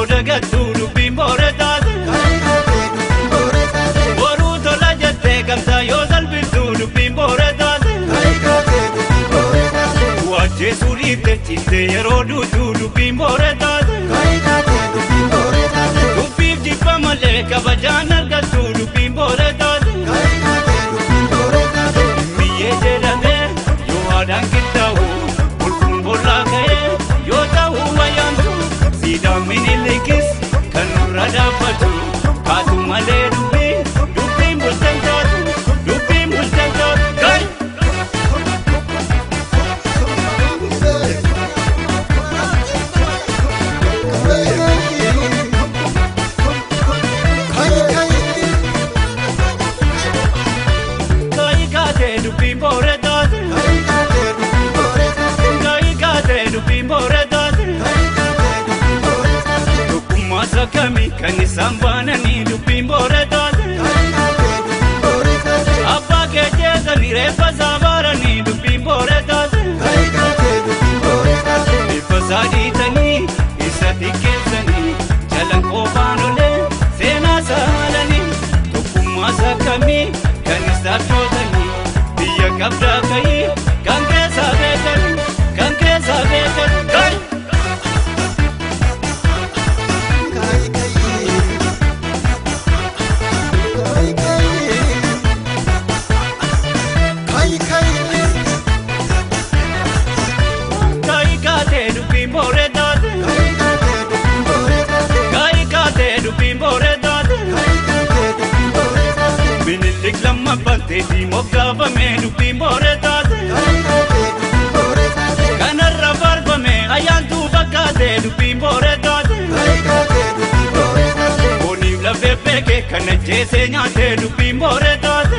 booda gattu dubbiin boora taate. Boruu tola jettee gamtaa yoo salphistu dubbiin boora taate. Waajjeesuu dhiitte citte yeroo duutu dubbiin boora taate. Dubbiif jibba malee kabajaan argattu dubbiin boora taate. Biyyee jedhamee yoo aadaan qixxaawu bulfuun bollaa ka'ee yoo ta'u wayyaantu siidaan Minilikis kan nurra dhaabbatu kaatu malee dubbiin bulchan taatu dubbiin bulchan taatu gari. Kayi kaatee dubbiin boora taate. Kayi kaatee dubbiin boora taate. Tokkummaa kami kan isaan baananii dubbiin boora taate. Abbaa kee jeesanii reeffa isaa baaranii dubbiin boora taate. Reeffa isaa dhiitanii isa xiqqeessanii jalan qofaan olee seenaa isaa haalanii. Tokkummaa kami kan isaaf shootanii biyya qabdaa ka'ii kan keessaa beekan kan keessaa beekan gari. Kayi kaatee dubbiin boora taate. Kayi kaatee dubbiin boora taate. Minilik lammaffaan teetii moggaafamee dubbiin boora taate. Kanarra faarfamee ayyaantuu fakkaatee dubbiin boora taate. Fooniif lafee beekee kan ajjeesee nyaatee dubbiin boora taate.